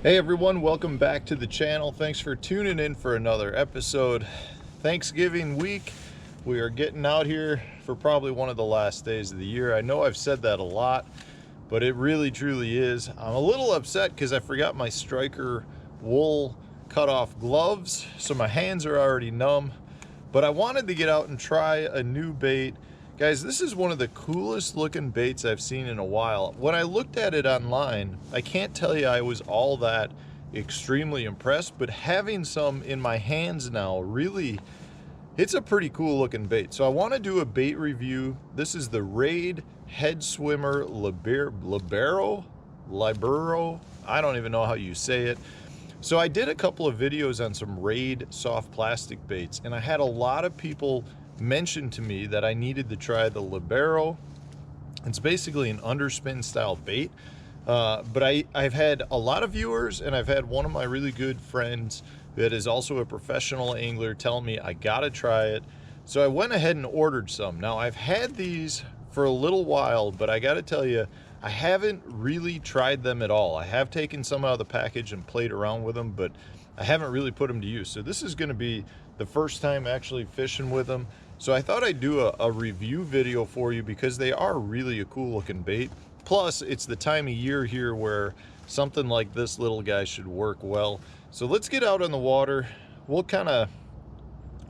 Hey everyone, welcome back to the channel. Thanks for tuning in for another episode. Thanksgiving week, we are getting out here for probably one of the last days of the year. I know I've said that a lot, but it really truly is. I'm a little upset because I forgot my striker wool cutoff gloves, so my hands are already numb, but I wanted to get out and try a new bait. Guys, this is one of the coolest looking baits I've seen in a while. When I looked at it online, I can't tell you I was all that extremely impressed, but having some in my hands now, really, it's a pretty cool looking bait. So I want to do a bait review. This is the Raid Head Swimmer Libero. I don't even know how you say it. So I did a couple of videos on some Raid soft plastic baits, and I had a lot of people mentioned to me that I needed to try the Libero. It's basically an underspin style bait, but I've had a lot of viewers, and I've had one of my really good friends that is also a professional angler tell me I gotta try it. So I went ahead and ordered some. Now I've had these for a little while, but I gotta tell you, I haven't really tried them at all. I have taken some out of the package and played around with them, but I haven't really put them to use. So this is gonna be the first time actually fishing with them. So I thought I'd do a review video for you because they are really a cool looking bait. Plus, it's the time of year here where something like this little guy should work well. So let's get out on the water. We'll kind of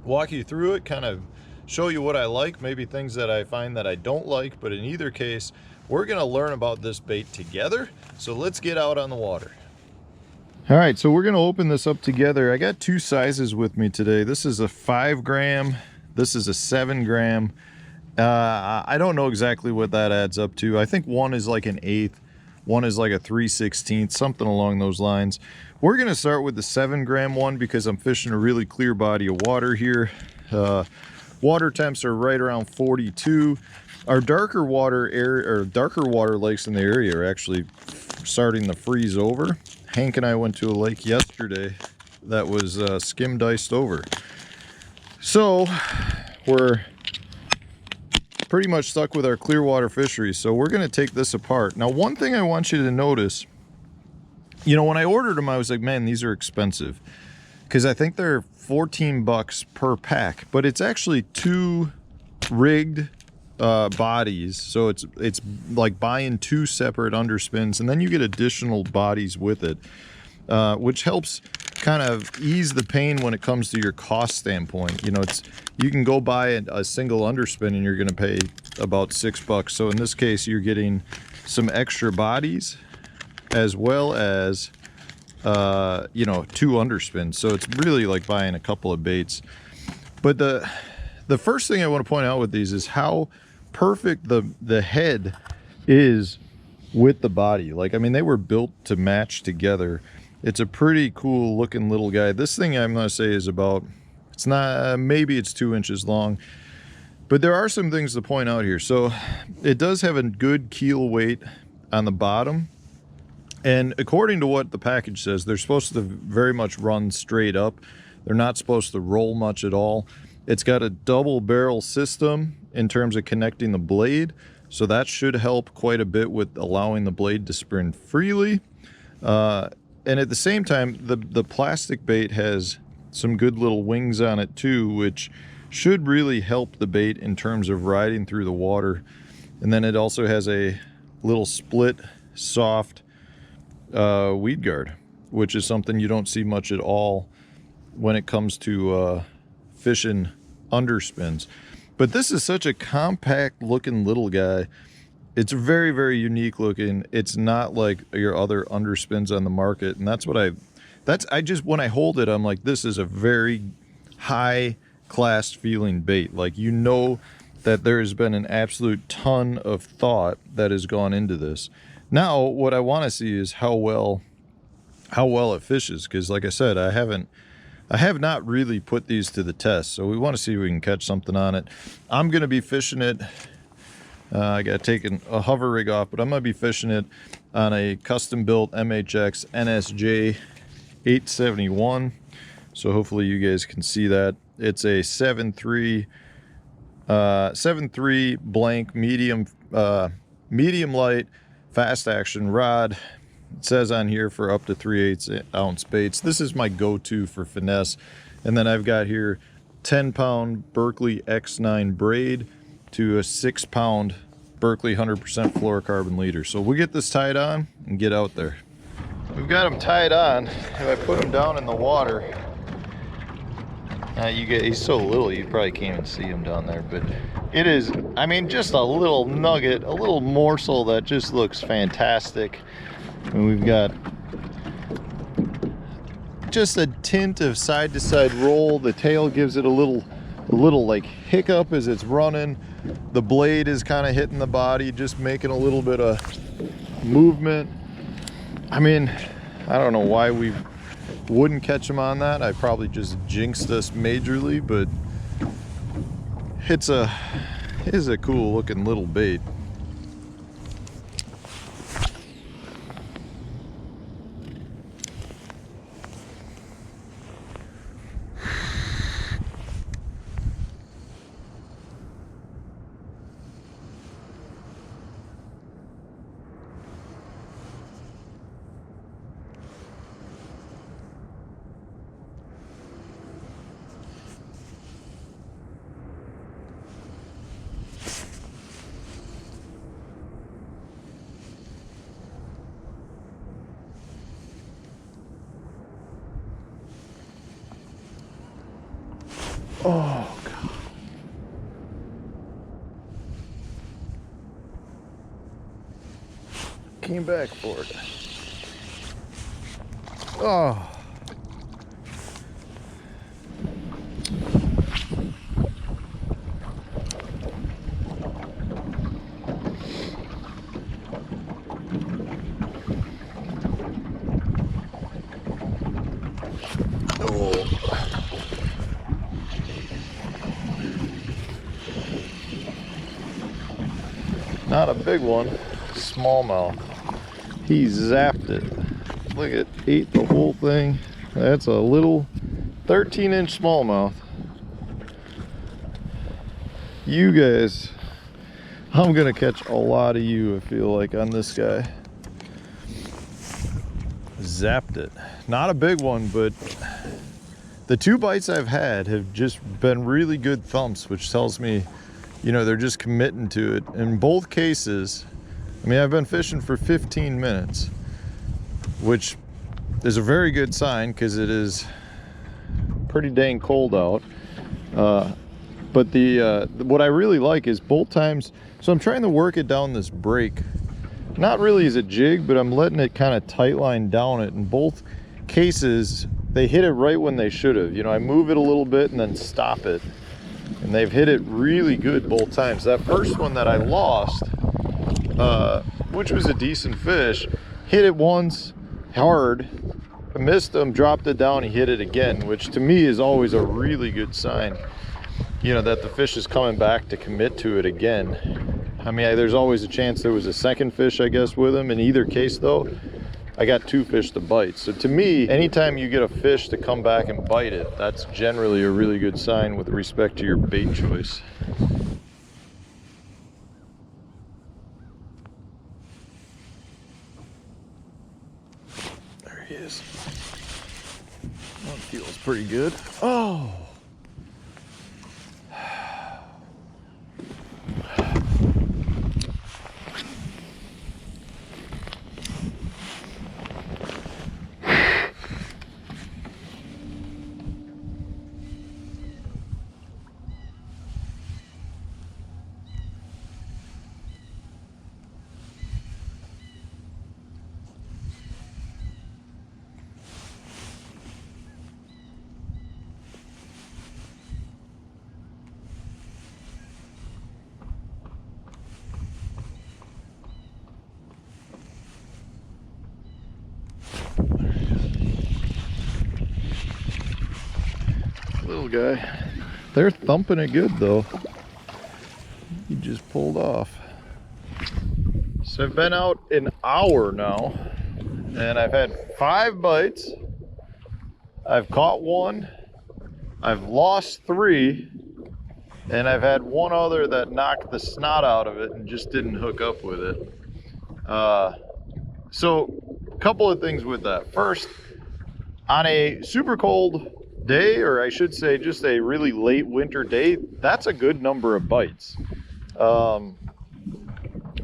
walk you through it, kind of show you what I like, maybe things that I find that I don't like, but in either case, we're gonna learn about this bait together. So let's get out on the water. All right, so we're gonna open this up together. I got two sizes with me today. This is a 5 gram. This is a 7 gram. I don't know exactly what that adds up to. I think one is like an 1/8, one is like a 3/16, something along those lines. We're gonna start with the 7 gram one because I'm fishing a really clear body of water here. Water temps are right around 42. Our darker water lakes in the area are actually starting to freeze over. Hank and I went to a lake yesterday that was skim diced over. So we're pretty much stuck with our clear water fisheries. So we're gonna take this apart. Now, one thing I want you to notice, you know, when I ordered them, I was like, man, these are expensive. Because I think they're 14 bucks per pack, but it's actually 2 rigged bodies. So it's like buying 2 separate underspins, and then you get additional bodies with it, which helps kind of ease the pain when it comes to your cost standpoint. You know, you can go buy a single underspin and you're going to pay about 6 bucks. So in this case, you're getting some extra bodies as well as you know, 2 underspins. So it's really like buying a couple of baits. But the first thing I want to point out with these is how perfect the head is with the body. Like, I mean, they were built to match together. It's a pretty cool looking little guy. This thing, I'm gonna say, is about, it's not, maybe it's 2 inches long, but there are some things to point out here. So it does have a good keel weight on the bottom, and according to what the package says, they're supposed to very much run straight up. They're not supposed to roll much at all. It's got a double barrel system in terms of connecting the blade, so that should help quite a bit with allowing the blade to spin freely. And at the same time, the plastic bait has some good little wings on it too, which should really help the bait in terms of riding through the water. And then it also has a little split soft weed guard, which is something you don't see much at all when it comes to fishing underspins. But this is such a compact looking little guy. It's very, very unique looking. It's not like your other underspins on the market. And that's what when I hold it, I'm like, this is a very high class feeling bait. Like, you know that there has been an absolute ton of thought that has gone into this. Now, what I want to see is how well it fishes. Because like I said, I have not really put these to the test. So we want to see if we can catch something on it. I'm going to be fishing it. I got taken a hover rig off, but I'm going to be fishing it on a custom built MHX NSJ 871. So hopefully you guys can see that. It's a 7.3 blank medium light fast action rod. It says on here for up to 3/8 ounce baits. This is my go-to for finesse. And then I've got here 10-pound Berkley X9 braid to a 6-pound Berkley 100% fluorocarbon leader. So we'll get this tied on and get out there. We've got him tied on. If I put him down in the water, he's so little you probably can't even see him down there, but it is, I mean, just a little nugget, a little morsel that just looks fantastic. And we've got just a tint of side-to-side roll. The tail gives it a little like hiccup as it's running. The blade is kind of hitting the body, just making a little bit of movement. I mean, I don't know why we wouldn't catch him on that. I probably just jinxed us majorly, but it is a cool looking little bait. Oh, God. Came back for it. Oh. Not a big one, smallmouth. He zapped it. Look at, ate the whole thing. That's a little 13-inch smallmouth. You guys, I'm gonna catch a lot of you, I feel like, on this guy. Zapped it. Not a big one, but the 2 bites I've had have just been really good thumps, which tells me, you know, they're just committing to it. In both cases, I mean, I've been fishing for 15 minutes, which is a very good sign because it is pretty dang cold out. But what I really like is both times, so I'm trying to work it down this break. Not really as a jig, but I'm letting it kind of tight line down it. In both cases, they hit it right when they should have. You know, I move it a little bit and then stop it. And they've hit it really good both times. That first one that I lost, which was a decent fish, hit it once hard, I missed him, dropped it down, he hit it again, which to me is always a really good sign, you know, that the fish is coming back to commit to it again. I mean, there's always a chance there was a second fish, I guess, with him. In either case though, I got 2 fish to bite. So to me, anytime you get a fish to come back and bite it, that's generally a really good sign with respect to your bait choice. There he is. That feels pretty good. Oh! Little guy. They're thumping it good though. He just pulled off. So I've been out an hour now and I've had 5 bites. I've caught 1. I've lost 3. And I've had 1 other that knocked the snot out of it and just didn't hook up with it. So a couple of things with that. First, on a super cold day, or I should say just a really late winter day, that's a good number of bites.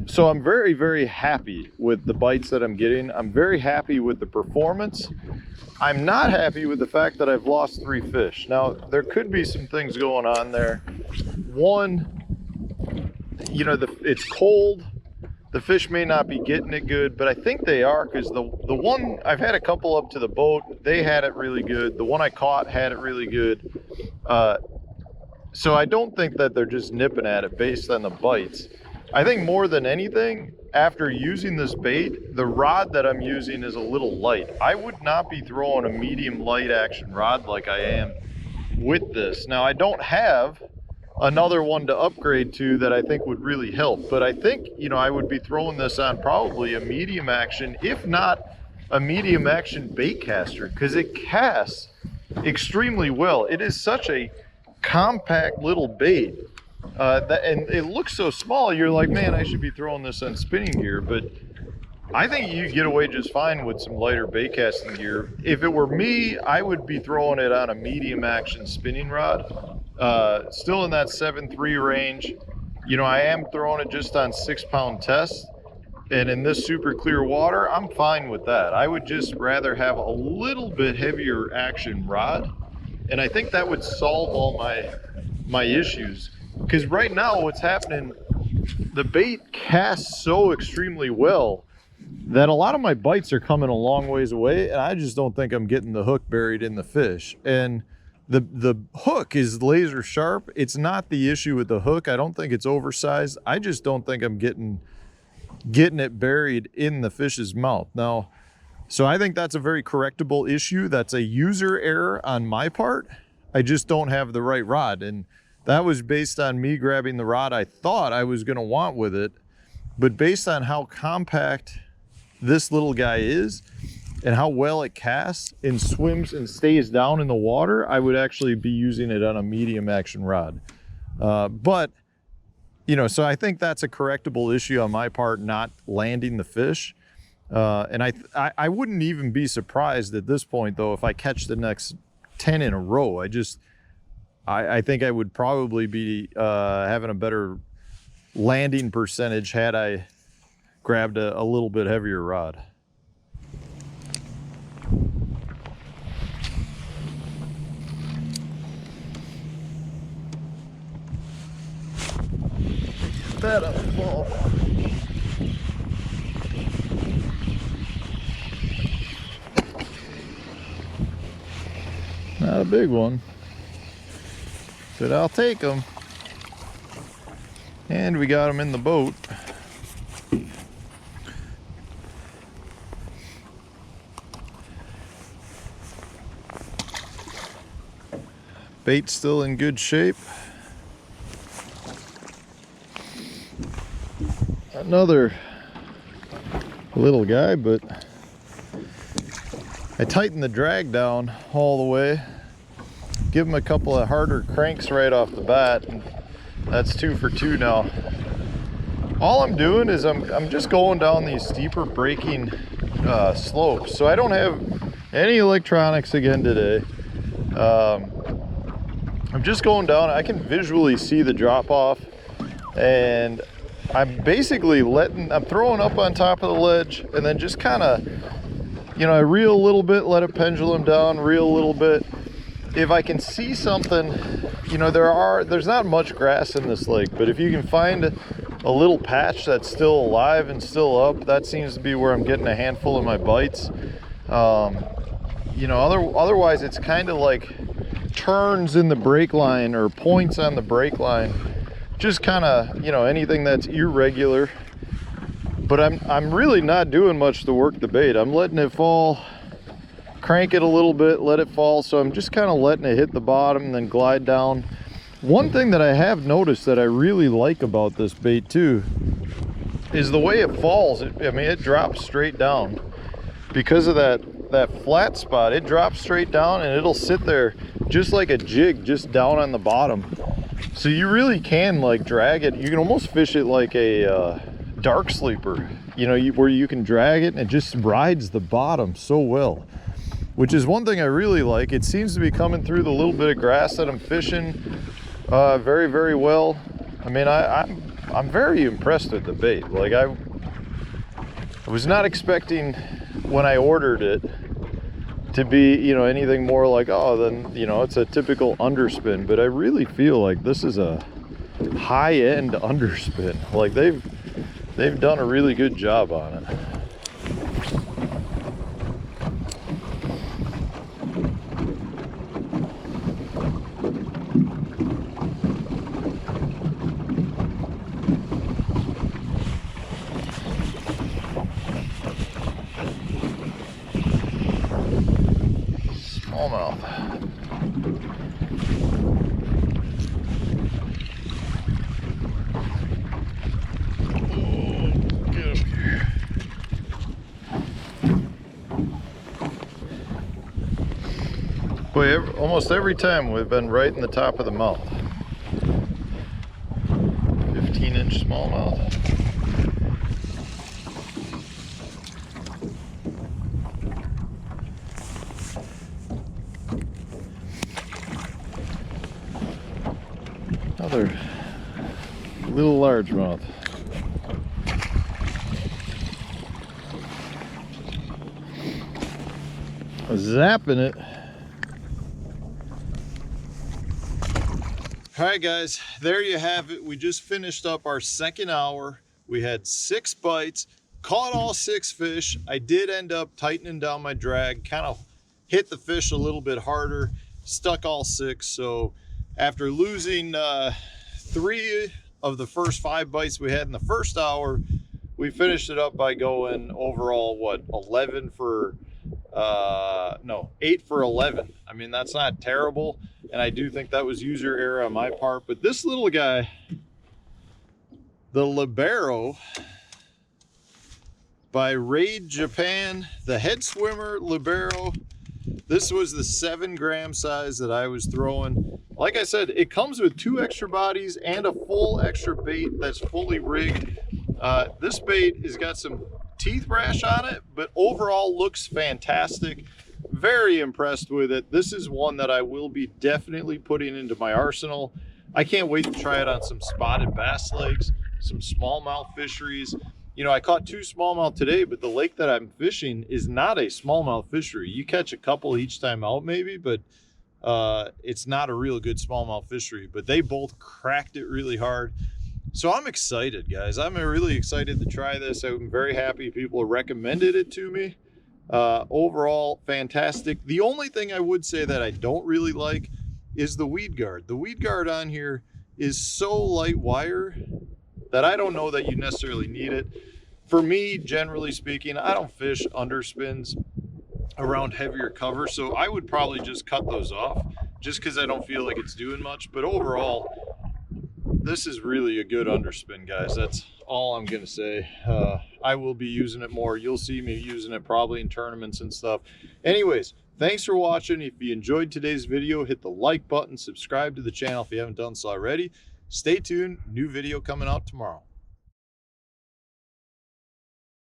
So I'm very, very happy with the bites that I'm getting. I'm very happy with the performance. I'm not happy with the fact that I've lost 3 fish. Now, there could be some things going on there. One, you know, it's cold. The fish may not be getting it good, but I think they are, because the one, I've had a couple up to the boat, they had it really good. The one I caught had it really good. So I don't think that they're just nipping at it based on the bites. I think more than anything, after using this bait, the rod that I'm using is a little light. I would not be throwing a medium light action rod like I am with this. Now, I don't have another one to upgrade to that I think would really help, but I think, you know, I would be throwing this on probably a medium action, if not a medium action bait caster, because it casts extremely well. It is such a compact little bait. And it looks so small, you're like, man, I should be throwing this on spinning gear, but I think you get away just fine with some lighter bait casting gear. If it were me, I would be throwing it on a medium action spinning rod, still in that 7.3 range. You know, I am throwing it just on 6-pound test, and in this super clear water, I'm fine with that. I would just rather have a little bit heavier action rod, and I think that would solve all my issues. Because right now what's happening, the bait casts so extremely well that a lot of my bites are coming a long ways away, and I just don't think I'm getting the hook buried in the fish. And the hook is laser sharp. It's not the issue with the hook. I don't think it's oversized. I just don't think I'm getting it buried in the fish's mouth. Now, so I think that's a very correctable issue. That's a user error on my part. I just don't have the right rod, and that was based on me grabbing the rod I thought I was going to want with it. But based on how compact this little guy is and how well it casts and swims and stays down in the water, I would actually be using it on a medium action rod. But, you know, so I think that's a correctable issue on my part, not landing the fish. And I wouldn't even be surprised at this point, though, if I catch the next 10 in a row. I think I would probably be having a better landing percentage had I grabbed a little bit heavier rod. That up the ball. Not a big one, but I'll take them. And we got them in the boat. Bait's still in good shape. Another little guy, but I tightened the drag down all the way. Give him a couple of harder cranks right off the bat, and that's 2 for 2 now. All I'm doing is I'm just going down these steeper braking slopes. So I don't have any electronics again today. I'm just going down. I can visually see the drop off, and I'm basically I'm throwing up on top of the ledge, and then just kind of, you know, I reel a little bit, let it pendulum down, reel a little bit. If I can see something, you know, there's not much grass in this lake, but if you can find a little patch that's still alive and still up, that seems to be where I'm getting a handful of my bites. You know, otherwise it's kind of like turns in the brake line or points on the brake line. Just kind of, you know, anything that's irregular. But I'm really not doing much to work the bait. I'm letting it fall, crank it a little bit, let it fall. So I'm just kind of letting it hit the bottom and then glide down. One thing that I have noticed that I really like about this bait too is the way it falls. I mean, it drops straight down. Because of that flat spot, it drops straight down and it'll sit there just like a jig, just down on the bottom. So you really can like drag it. You can almost fish it like a dark sleeper. you know, where you can drag it and it just rides the bottom so well, which is one thing I really like. It seems to be coming through the little bit of grass that I'm fishing very, very well. I mean, I'm very impressed with the bait. Like I was not expecting when I ordered it to be, you know, anything more like, oh, then, you know, it's a typical underspin, but I really feel like this is a high-end underspin. Like they've done a really good job on it. Smallmouth. Boy, almost every time we've been right in the top of the mouth. 15-inch smallmouth. Another little largemouth. Zapping it. All right, guys, there you have it. We just finished up our second hour. We had 6 bites, caught all 6 fish. I did end up tightening down my drag, kind of hit the fish a little bit harder, stuck all 6. So after losing 3 of the first 5 bites we had in the first hour, we finished it up by going overall, what, 11 for, no, 8 for 11. I mean, that's not terrible. And I do think that was user error on my part. But this little guy, the Libero by Raid Japan, the head swimmer Libero. This was the 7-gram size that I was throwing. Like I said, it comes with 2 extra bodies and a full extra bait that's fully rigged. This bait has got some teeth rash on it, but overall looks fantastic. Very impressed with it. This is one that I will be definitely putting into my arsenal. I can't wait to try it on some spotted bass lakes, some smallmouth fisheries. You know, I caught 2 smallmouth today, but the lake that I'm fishing is not a smallmouth fishery. You catch a couple each time out maybe, but it's not a real good smallmouth fishery. But they both cracked it really hard. So I'm excited, guys. I'm really excited to try this. I'm very happy people recommended it to me. Overall, fantastic. The only thing I would say that I don't really like is the weed guard. The weed guard on here is so light wire that I don't know that you necessarily need it. For me, generally speaking, I don't fish underspins around heavier cover, so I would probably just cut those off just because I don't feel like it's doing much. But overall, this is really a good underspin, guys. That's all I'm gonna say. I will be using it more. You'll see me using it probably in tournaments and stuff. Anyways, thanks for watching. If you enjoyed today's video, hit the like button, subscribe to the channel if you haven't done so already. Stay tuned, new video coming out tomorrow.